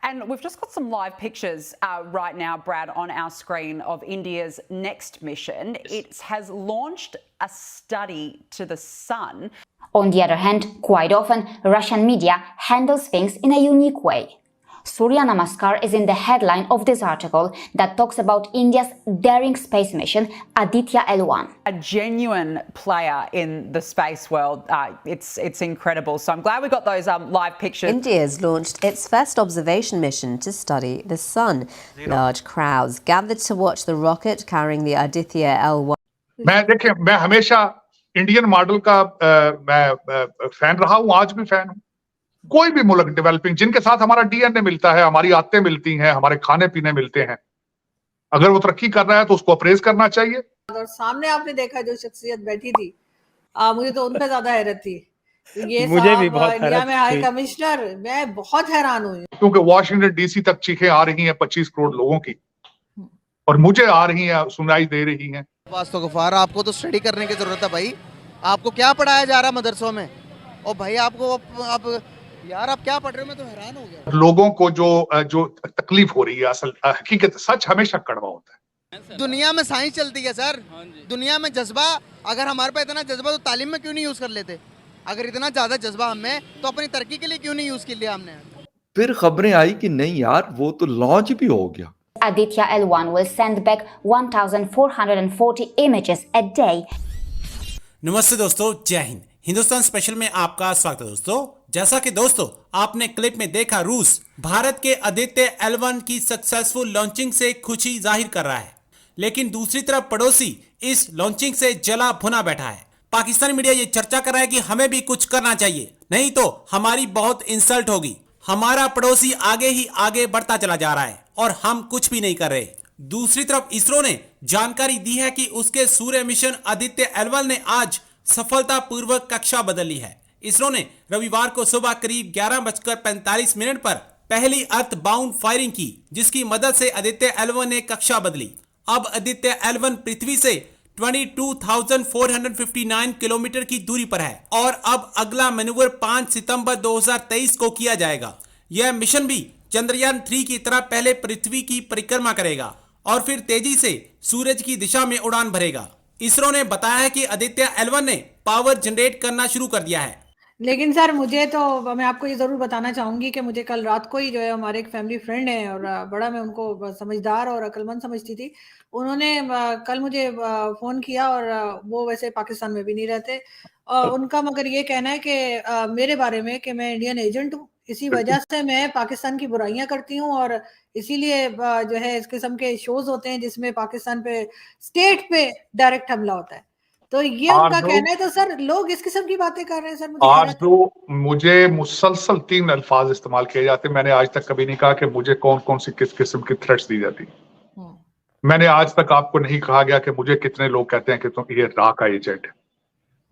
And we've just got some live pictures right now, Brad, on our screen of India's next mission. It has launched a study to the sun. On the other hand, quite often, Russian media handles things in a unique way. Surya Namaskar is in the headline of this article that talks about India's daring space mission, Aditya L1. A genuine player in the space world. It's incredible. So I'm glad we got those live pictures. India's launched its first observation mission to study the sun. Large crowds gathered to watch the rocket carrying the Aditya L1. मैं हमेशा Indian model का मैं fan रहा हूं, आज भी fan हूं। कोई भी मुल्क डेवलपिंग जिनके साथ हमारा डीएनए मिलता है, हमारी आदतें मिलती हैं, हमारे खाने पीने मिलते हैं, अगर वो तरक्की कर रहा है तो उसको अप्रेज करना चाहिए। और सामने आपने देखा जो शख्सियत बैठी थी, मुझे तो उन पे ज्यादा हैरत थी। ये मुझे भी बहुत इंडिया में हाई कमिश्नर, मैं बहुत हैरान हुई क्योंकि वॉशिंगटन डीसी तक चीखें आ रही हैं 25 करोड़ लोगों की, और मुझे आ रही हैं, सुनाई दे रही हैं। वास्तुगफार, आपको तो स्टडी करने की जरूरत है भाई। आपको क्या पढ़ाया जा रहा है मदरसों में? और भाई आपको आप यार आप क्या पढ़ रहे हो? मैं तो हैरान हो गया। लोगों को जो तकलीफ हो रही है, असल हकीकत सच हमेशा कड़वा होता है। दुनिया में साइंस चलती है सर, दुनिया में जज्बा, अगर हमारे पास इतना जज्बा तो तालीम में क्यों नहीं यूज कर लेते? अगर इतना ज्यादा जज्बा हमें, तो अपनी तरक्की के लिए क्यों नहीं यूज कर लिया हमने? फिर खबरें आई कि नहीं यार, वो तो लॉन्च भी हो गया। Aditya L1 will send back 1,440 images a day. नमस्ते दोस्तों, जय हिंद। हिंदुस्तान स्पेशल में आपका स्वागत है दोस्तों। जैसा कि दोस्तों आपने क्लिप में देखा, रूस भारत के आदित्य L1 की सक्सेसफुल लॉन्चिंग से खुशी जाहिर कर रहा है, लेकिन दूसरी तरफ पड़ोसी इस लॉन्चिंग से जला भुना बैठा है। पाकिस्तानी मीडिया ये चर्चा कर रहा है कि हमें भी कुछ करना चाहिए, नहीं तो हमारी बहुत इंसल्ट होगी। हमारा पड़ोसी आगे ही आगे बढ़ता चला जा रहा है और हम कुछ भी नहीं कर रहे। दूसरी तरफ इसरो ने जानकारी दी है कि उसके सूर्य मिशन आदित्य L1 ने आज सफलतापूर्वक कक्षा बदल ली है। इसरो ने रविवार को सुबह करीब 11:45 पर पहली अर्थ बाउंड फायरिंग की, जिसकी मदद से आदित्य L1 ने कक्षा बदली। अब आदित्य L1 पृथ्वी से 22,459 किलोमीटर की दूरी पर है और अब अगला मैन्यूवर 5 सितंबर 2023 को किया जाएगा। यह मिशन भी चंद्रयान 3 की तरह पहले पृथ्वी की परिक्रमा करेगा और फिर तेजी से सूरज की दिशा में उड़ान भरेगा। इसरो ने बताया है कि आदित्य L1 ने पावर जनरेट करना शुरू कर दिया है। लेकिन सर मुझे तो, मैं आपको ये जरूर बताना चाहूंगी कि मुझे कल रात को ही जो है, हमारे एक फैमिली फ्रेंड है और बड़ा मैं उनको समझदार और अक्लमंद समझती थी, उन्होंने कल मुझे फोन किया और वो वैसे पाकिस्तान में भी नहीं रहते। उनका मगर ये कहना है कि मेरे बारे में कि मैं इंडियन एजेंट हूँ, इसी वजह से मैं पाकिस्तान की बुराइयां करती हूँ और इसीलिए जो है इस किस्म के शोज होते हैं जिसमें पाकिस्तान पे, स्टेट पे डायरेक्ट हमला होता है। तो ये उनका कहना है। तो सर लोग इस किस्म की बातें कर रहे हैं सर। मुझे मुसलसल 3 अल्फाज इस्तेमाल किए जाते हैं। मैंने आज तक कभी नहीं कहा कि मुझे कौन कौन सी किस किस्म की थ्रेट्स दी जाती। मैंने आज तक आपको नहीं कहा गया कि मुझे कितने लोग कहते हैं कि तुम ये रा का एजेंट है।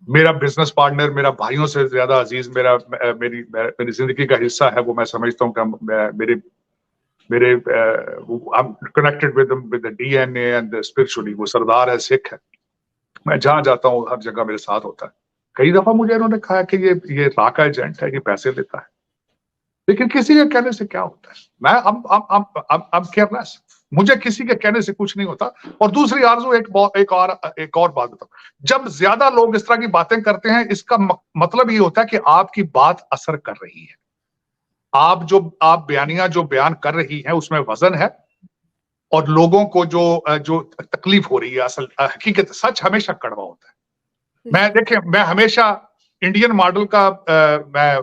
मेरा बिजनेस पार्टनर, मेरा भाइयों से ज्यादा अजीज, मेरी जिंदगी का हिस्सा है। वो मैं समझता हूँ कि मेरे connected with the DNA and spiritually. वो सरदार है, सिख है। मैं जहां जाता हूँ हर जगह मेरे साथ होता है। कई दफा मुझे इन्होंने कहा कि ये रा का एजेंट है, ये पैसे लेता है, लेकिन किसी के कहने से क्या होता है? मैं केयरलेस, मुझे किसी के कहने से कुछ नहीं होता। और दूसरी आरज़ू, एक और बात बताऊं, जब ज्यादा लोग इस तरह की बातें करते हैं, इसका मतलब ये होता है कि आपकी बात असर कर रही है। आप बयानियां जो बयान कर रही हैं उसमें वजन है, और लोगों को जो तकलीफ हो रही है, असल हकीकत सच हमेशा कड़वा होता है। मैं हमेशा इंडियन मॉडल का मैं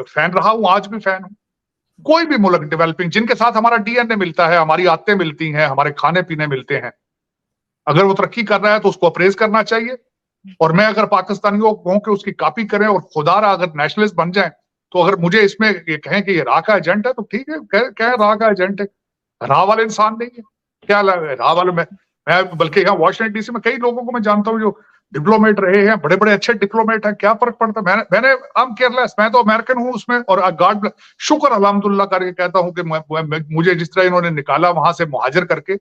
फैन रहा हूं, आज भी फैन हूं। कोई भी मुल्क डेवलपिंग जिनके साथ हमारा डीएनए मिलता है, हमारी आदतें मिलती हैं, हमारे खाने पीने मिलते हैं, अगर वो तरक्की कर रहा है तो उसको अप्रेज करना चाहिए। और मैं अगर पाकिस्तानियों को कहूं कि उसकी कॉपी करें और खुदारा अगर नेशनलिस्ट बन जाए, तो अगर मुझे इसमें ये कहें कि ये रा का एजेंट है तो ठीक है, कहें रा का एजेंट है। रा वाले इंसान नहीं है, क्या रा वाले मैं बल्कि यहाँ वॉशिंगटन डीसी में कई लोगों को मैं जानता हूँ जो डिप्लोमेट रहे हैं, बड़े बड़े अच्छे डिप्लोमेट हैं। क्या फर्क पड़ता है? मैंने केयरलेस, मैं तो अमेरिकन हूँ उसमें, और गॉड शुक्र अल्हम्दुलिल्लाह करके कहता हूँ कि मुझे जिस तरह इन्होंने निकाला वहां से मुहाजिर करके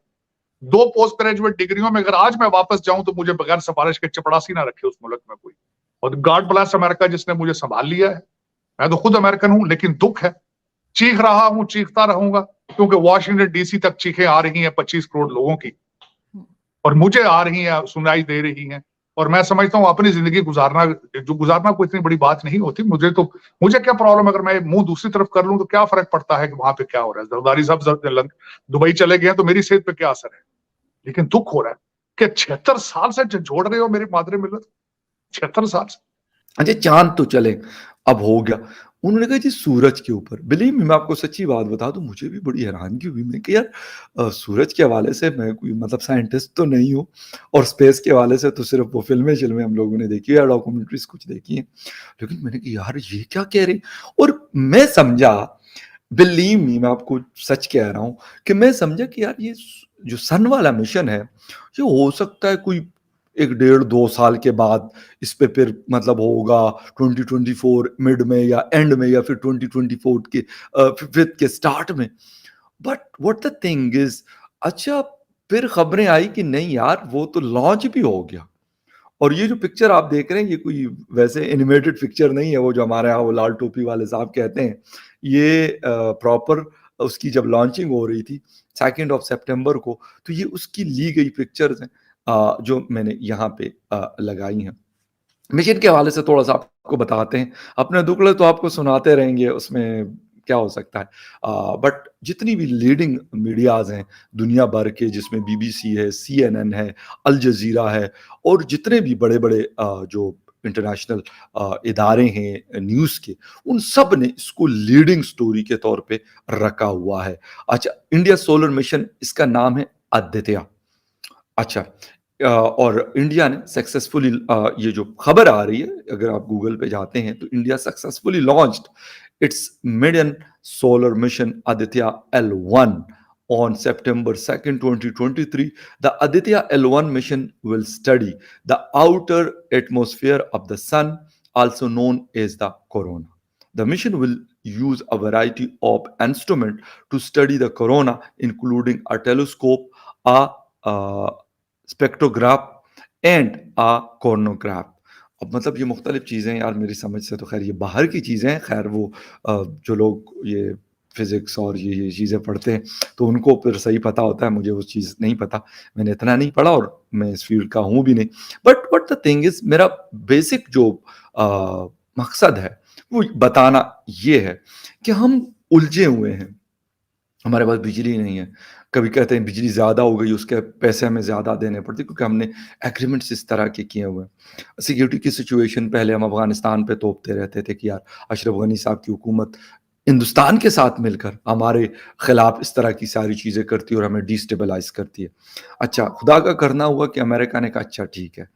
2 पोस्ट ग्रेजुएट डिग्रियों में, अगर आज मैं वापस जाऊं तो मुझे बगैर सिफारिश के चपड़ासी ना रखे उस मुल्क में कोई। और गॉड ब्लेस अमेरिका जिसने मुझे संभाल लिया है। मैं तो खुद अमेरिकन हूं, लेकिन दुख है चीख रहा हूं, चीखता रहूंगा, क्योंकि वॉशिंगटन डीसी तक चीखें आ रही हैं 25 करोड़ लोगों की, और मुझे आ रही हैं, सुनाई दे रही हैं। और मैं समझता हूँ अपनी जिंदगी गुजारना कोई इतनी बड़ी बात नहीं होती। मुझे क्या प्रॉब्लम, अगर मैं मुंह दूसरी तरफ कर लूं तो क्या फर्क पड़ता है कि वहां पे क्या हो रहा है। जरदारी साहब दुबई चले गए तो मेरी सेहत पे क्या असर है, लेकिन दुख हो रहा है कि 76 साल से झोड़ रहे हो मेरी मादरे मिलत, 76 साल से। अच्छा, चांद तो चले, अब हो गया। उन्होंने कहा जी सूरज के ऊपर, बिलीव मी, मैं आपको सच्ची बात बता दूं, मुझे भी बड़ी हैरानगी हुई। मैं कि यार सूरज के हवाले से मैं कोई मतलब साइंटिस्ट तो नहीं हूँ, और स्पेस के हवाले से तो सिर्फ वो फिल्में हम लोगों ने देखी है या डॉक्यूमेंट्रीज कुछ देखी है, लेकिन मैंने कहा यार ये क्या कह रहे। और मैं समझा, बिलीव मी, मैं आपको सच कह रहा हूँ कि मैं समझा कि यार ये जो सन वाला मिशन है, ये हो सकता है कोई 1.5-2 साल के बाद इस पे फिर मतलब होगा 2024 मिड में या एंड में, या फिर 2024 के फिफ्थ के स्टार्ट में। But what the thing is, अच्छा फिर खबरें आई कि नहीं यार वो तो लॉन्च भी हो गया। और ये जो पिक्चर आप देख रहे हैं, ये कोई वैसे एनिमेटेड पिक्चर नहीं है, वो जो हमारे यहाँ वो लाल टोपी वाले साहब कहते हैं। ये प्रॉपर उसकी जब लॉन्चिंग हो रही थी 2 सितंबर को, तो ये उसकी ली गई पिक्चर्स हैं जो मैंने यहाँ पे लगाई हैं। मिशन के हवाले से थोड़ा सा आपको बताते हैं, अपने दुखड़े तो आपको सुनाते रहेंगे, उसमें क्या हो सकता है। बट जितनी भी लीडिंग मीडियाज हैं दुनिया भर के, जिसमें बीबीसी है, CNN है, अल जजीरा है, और जितने भी बड़े बड़े जो इंटरनेशनल इदारे हैं न्यूज़ के, उन सब ने इसको लीडिंग स्टोरी के तौर पे रखा हुआ है। अच्छा, इंडिया सोलर मिशन, इसका नाम है आदित्य। अच्छा, और इंडिया ने सक्सेसफुली, ये जो खबर आ रही है, अगर आप गूगल पे जाते हैं तो India successfully launched it's mission solar mission Aditya L1 on September 2nd, 2023. The Aditya L1 mission will study the outer atmosphere of the sun, also known as the corona. The mission will use a variety of instruments to study the corona, including a telescope, a spectrograph and a coronagraph. अब मतलब ये मुख्तलिफ चीज़ें, यार मेरी समझ से तो खैर ये बाहर की चीज़ें हैं, खैर वो जो लोग ये फिज़िक्स और ये चीज़ें पढ़ते हैं तो उनको फिर सही पता होता है, मुझे वो चीज़ नहीं पता, मैंने इतना नहीं पढ़ा और मैं इस फील्ड का हूँ भी नहीं। But what the thing is, मेरा बेसिक जो मकसद है वो बताना ये है कि हम उलझे हुए हैं, हमारे पास बिजली नहीं है। कभी कहते हैं बिजली ज़्यादा हो गई, उसके पैसे हमें ज़्यादा देने पड़ते, क्योंकि हमने एग्रीमेंट्स इस तरह के किए हुए हैं। सिक्योरिटी की सिचुएशन, पहले हम अफ़गानिस्तान पे तोपते रहते थे कि यार अशरफ गनी साहब की हुकूमत हिंदुस्तान के साथ मिलकर हमारे खिलाफ इस तरह की सारी चीज़ें करती है और हमें डिस्टेबलाइज़ करती है। अच्छा, खुदा का करना हुआ कि अमेरिका ने कहा अच्छा ठीक है,